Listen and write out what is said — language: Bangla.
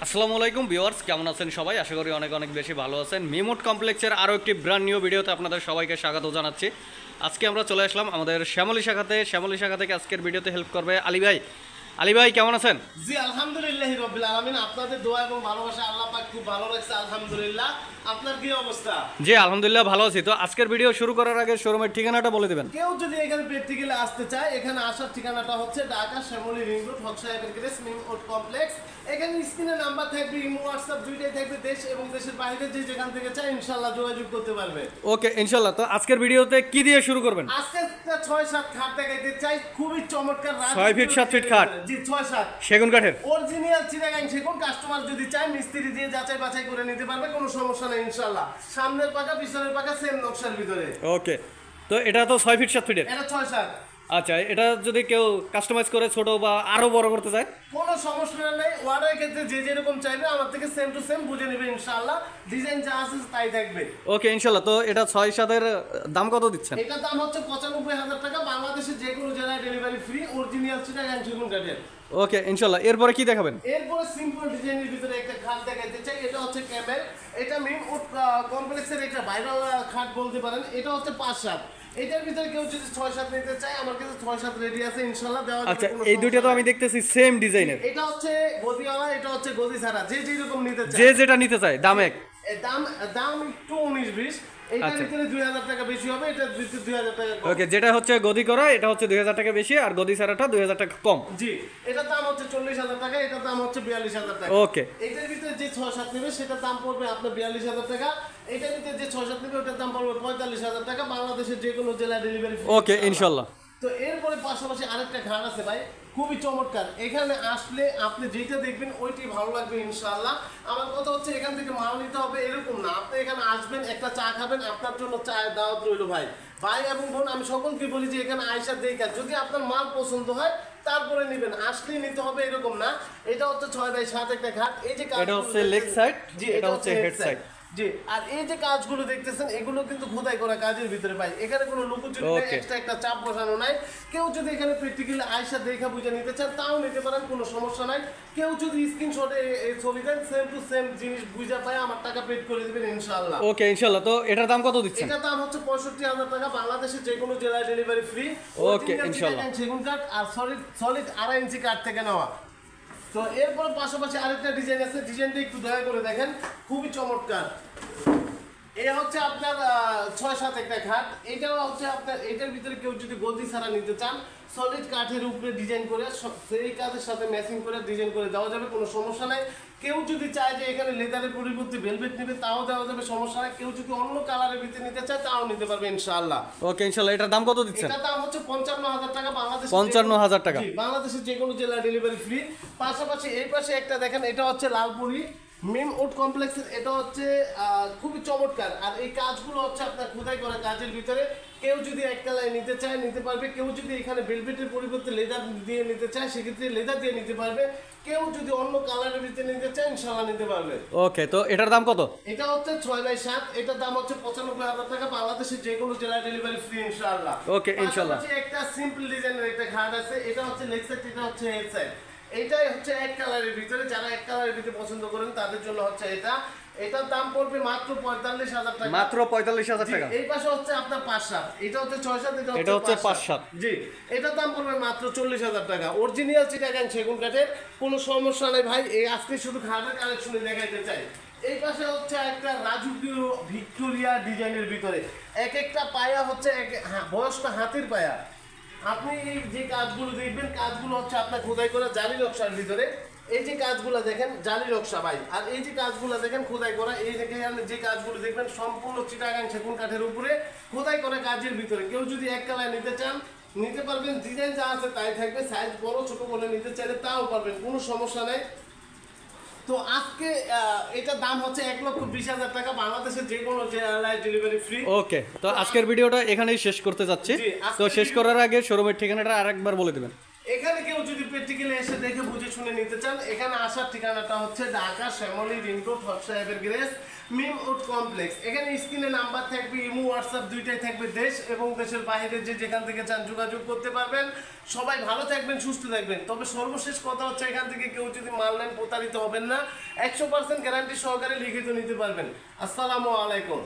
আসসালামু আলাইকুম ভিউয়ার্স, কেমন আছেন সবাই? আশা করি অনেক অনেক বেশি ভালো আছেন। মিমোট কমপ্লেক্সের আরও একটি ব্র্যান্ড নিউ ভিডিওতে আপনাদের সবাইকে স্বাগত জানাচ্ছি। আজকে আমরা চলে আসলাম আমাদের শ্যামলী শাখা থেকে আজকের ভিডিওতে হেল্প করবে আলী ভাই। আলী ভাই কেমন আছেন? জি আলহামদুলিল্লাহ রাব্বিল আলামিন, আপনাদের দোয়া এবং ভালোবাসা আল্লাহ পাক খুব ভালো রাখছে আলহামদুলিল্লাহ। আপনার কি অবস্থা? জি আলহামদুলিল্লাহ ভালো আছি। তো আজকের ভিডিও শুরু করার আগে শোরুমের ঠিকানাটা বলে দিবেন। কেউ যদি এখানে প্র্যাকটিক্যালি আসতে চায়, এখানে আসার ঠিকানাটা হচ্ছে ঢাকা শ্যামলী রিং রোড হক সাহেবের গ্রেস মিমোট কমপ্লেক্স। এখানে স্ক্রিনে নাম্বার থাকবে, ইমো হোয়াটসঅ্যাপ দুইটাই থাকবে। দেশ এবং দেশের বাইরে যে যেখান থেকে চায় ইনশাআল্লাহ যোগাযোগ করতে পারবে। ওকে ইনশাআল্লাহ। তো আজকের ভিডিওতে কি দিয়ে শুরু করবেন? আজকে 6-7 খাট দেখাইতে চাই, খুবই চমৎকার। 6 ফিট 7 ফিট খাট, জি 6-7 সেগুন কাঠের অরিজিনাল চিটাগাং সেগুন। কাস্টমার যদি চায় মিস্ত্রি দিয়ে যাচাই বাছাই করে নিতে পারবে, কোনো সমস্যা নেই ইনশাআল্লাহ। সামনের পাকা পিছনের পাকা সেম নকশার ভিতরে। ওকে, তো এটা তো 6 ফিট 7 ফিটের। এটা 6-7। আচ্ছা, এটা যদি কেউ কাস্টমাইজ করে ছোট বা আরো বড় করতে চায়? কোনো সমস্যা নেই, অর্ডারের ক্ষেত্রে যে যেরকম চাইবে আমার থেকে সেম টু সেম বুঝে নেবে ইনশাআল্লাহ। ডিজাইন যা আছে তাই থাকবে। ওকে ইনশাআল্লাহ। তো এটা 6-7 এর দাম কত দিচ্ছেন? এটা দাম হচ্ছে 95,000 টাকা, বাংলাদেশের যে কোনো জেলায় ডেলিভারি ফ্রি, অরিজিনাল চিটাগাং সেগুন কাঠের। ওকে ইনশাআল্লাহ। এরপরে কি দেখাবেন? এরপরে সিম্পল ডিজাইনের ভিতরে একটা খাট দেখাইতে চাই। এটা হচ্ছে ক্যামেল, এটা মিমোট কমপ্লেক্সের একটা ভাইরাল খাট বলতে পারেন। এটা হচ্ছে 5-7। এটার ভিতরে কেউ যদি 6-7 নিতে চায় আমার কাছে 6-7 রেডি আছে ইনশাআল্লাহ, দেওয়া যাবে। আচ্ছা, এই দুইটা তো আমি দেখতেছি সেম ডিজাইনের। এটা হচ্ছে গদিওয়ালা, এটা হচ্ছে গদি ছাড়া, যে যেরকম নিতে চায়। যে যেটা নিতে চায় দাম এক। দাম একটু 19-20। এটার ভিতরে 2000 টাকা বেশি হবে, এটার ভিতরে 2000 টাকা কম। ওকে, যেটা হচ্ছে গদি করা এটা হচ্ছে 2000 টাকা বেশি, আর গদি ছাড়াটা 2000 টাকা কম। জি, এটার দাম হচ্ছে 40,000 টাকা, এটার দাম হচ্ছে 42,000 টাকা। ওকে, এটার ভিতরে যে 6-7 নেবে সেটার দাম পড়বে আপনার 42,000 টাকা। এটার ভিতরে যে 6-7 নেবে ওটার দাম পড়বে 45,000 টাকা, বাংলাদেশের যে কোনো জেলা ডেলিভারি ফ্রি। ওকে ইনশাআল্লাহ। তো এরপরে পাশাপাশি আরেকটা খাট আছে ভাই, খুবই চমৎকার। এখানে আসলে আপনি যেটা দেখবেন ওইটাই ভালো লাগবে ইনশাআল্লাহ। আমার কথা হচ্ছে এখান থেকে মাল নিতে হবে এরকম না, আপনি এখানে আসবেন, একটা চা খাবেন, আপনার জন্য চায়ের দাওয়াত রইল ভাই। ভাই এবং বোন, আমি সকলকে বলি যে এখানে আয়সা দেখা যদি আপনার মাল পছন্দ হয় তারপরে নেবেন, আসলেই নিতে হবে এরকম না। এটা হচ্ছে 6x7 একটা খাট। এই যে এটা হচ্ছে লেগ সাইড, জি এটা হচ্ছে হেড সাইড। জি, আর এই যে কাজগুলো দেখতেছেন এগুলো কিন্তু খোদাই করা কাজের ভিতরে পাই। এখানে কোনো লুকোচুরি নেই, এক্সট্রা একটা চাপ বসানো নাই। কেউ যদি এখানে প্র্যাকটিক্যালি আয়সা দেখা বুঝে নিতে চান তাও নিতে পারেন, কোনো সমস্যা নাই। কেউ যদি স্ক্রিনশটে এই ছবি দেন সেম টু সেম জিনিস বুঝে পায় আমার টাকা পেড করে দিবেন ইনশাআল্লাহ। ওকে ইনশাআল্লাহ। তো এটার দাম কত দিচ্ছেন? এটার দাম হচ্ছে 65,000 টাকা, বাংলাদেশের যে কোনো জেলায় ডেলিভারি ফ্রি। ওকে ইনশাআল্লাহ। সেগুন কাঠ আর সলিড 2.5 ইঞ্চি কাঠ থেকে নেওয়া। তো এরপর পাশাপাশি আরেকটা ডিজাইন আছে, ডিজাইনটা একটু দয়া করে দেখেন, খুবই চমৎকার। এটা হচ্ছে আপনার 6-7 একটা খাট। এটাও হচ্ছে আপনার, এটার ভিতরে কেউ যদি গদি ছাড়া নিতে চান সলিড কাঠের উপরে ডিজাইন করে সেই কাঠের সাথে ম্যাচিং করে ডিজাইন করে দেওয়া যাবে, কোনো সমস্যা নাই। কেউ যদি চায় যে এখানে লেদারের পরিবর্তে ভেলভেট নেবে তাও দেওয়া যাবে, সমস্যা নাই। কেউ যদি অন্য কালারের ভিতরে নিতে চায় তাও নিতে পারবে ইনশাআল্লাহ। ওকে ইনশাআল্লাহ। এটার দাম কত দিচ্ছেন? এটার দাম হচ্ছে 55,000 টাকা, বাংলাদেশ 55,000 টাকা। বাংলাদেশের যে কোনো জেলা ডেলিভারি ফ্রি। পাশাপাশি এই পাশে একটা দেখেন, এটা হচ্ছে লালপুরি মিমোট কমপ্লেক্সের। এটা হচ্ছে খুবই চমৎকার। আর এই কাজগুলো হচ্ছে আপনার খোদাই করা কাজের ভিতরে। কেউ যদি এক কালারে নিতে চায় নিতে পারবে, কেউ যদি এখানে ভেলভেটের পরিবর্তে লেদার দিয়ে নিতে চায় সেক্ষেত্রে লেদার দিয়ে নিতে পারবে, কেউ যদি অন্য কালারের ভিতরে নিতে চায় ইনশাআল্লাহ নিতে পারবে। ওকে, তো এটার দাম কত? এটা হচ্ছে 6x7, এটার দাম হচ্ছে 95,000 টাকা, বাংলাদেশের যে কোনো জেলায় ডেলিভারি ফ্রি ইনশাআল্লাহ। ওকে ইনশাআল্লাহ। একটা সিম্পল ডিজাইনের একটা খাট আছে, এটা হচ্ছে লেগ সাইড, এটা হচ্ছে হেড সাইড। এইটাই হচ্ছে এক কালারের ভিতরে, যারা এক কালারের ভিতরে পছন্দ করেন তাদের জন্য হচ্ছে এটা। এটার দাম পড়বে মাত্র 45,000 টাকা। মাত্র 45,000 টাকা। এই পাশে হচ্ছে আপনার 5-7, এটা হচ্ছে 6-7, এটা হচ্ছে 5-7। জি, এটার দাম পড়বে মাত্র 40,000 টাকা, অরিজিনাল চিটাগাং সেগুন কাঠের, কোনো সমস্যা নাই ভাই। এই আজকে শুধু খাটের কালেকশনে দেখাইতে চাই। এই পাশে হচ্ছে একটা রাজকীয় ভিক্টোরিয়া ডিজাইনের ভিতরে এক একটা পায়া হচ্ছে বয়স্ক হাতির পায়া। আপনি এই যে কাজগুলো দেখবেন কাজগুলো হচ্ছে আপনার খোদাই করা জালি নকশার ভিতরে। এই যে কাজগুলো দেখেন জালি নকশা ভাই, আর এই যে কাজগুলো দেখেন খোদাই করা। এই যে কাজগুলো দেখবেন সম্পূর্ণ চিটাগাং সেগুন কাঠের উপরে খোদাই করা কাজের ভিতরে। কেউ যদি এক কালার নিতে চান নিতে পারবেন, ডিজাইন যা আছে তাই থাকবে। সাইজ বড় ছোট করে নিতে চাইলে তাও পারবেন, কোনো সমস্যা নেই। তো আজকে এটার দাম হচ্ছে 1,20,000 টাকা, বাংলাদেশের যে কোনো জেলায় ডেলিভারি ফ্রি। ওকে, তো আজকের ভিডিওটা এখানেই শেষ করতে যাচ্ছি। তো শেষ করার আগে শোরুমের ঠিকানাটা আরেকবার বলে দিবেন। এখানে কেউ যদি প্র্যাকটিক্যালি এসে দেখে বুঝে শুনে নিতে চান, এখানে আসার ঠিকানাটা হচ্ছে ঢাকা শ্যামলী রিং রোড হক সাহেবের গ্যারেজ মিম উড কমপ্লেক্স। এখানে স্ক্রিনে নাম্বার থাকবে, ইমো হোয়াটসঅ্যাপ দুইটাই থাকবে। দেশ এবং দেশের বাইরে যে যেখান থেকে চান যোগাযোগ করতে পারবেন। সবাই ভালো থাকবেন, সুস্থ থাকবেন। তবে সর্বশেষ কথা হচ্ছে, এখান থেকে কেউ যদি মাল নেন প্রতারিত হবেন না, 100% গ্যারান্টি সহকারে লিখিত নিতে পারবেন। আসসালামু আলাইকুম।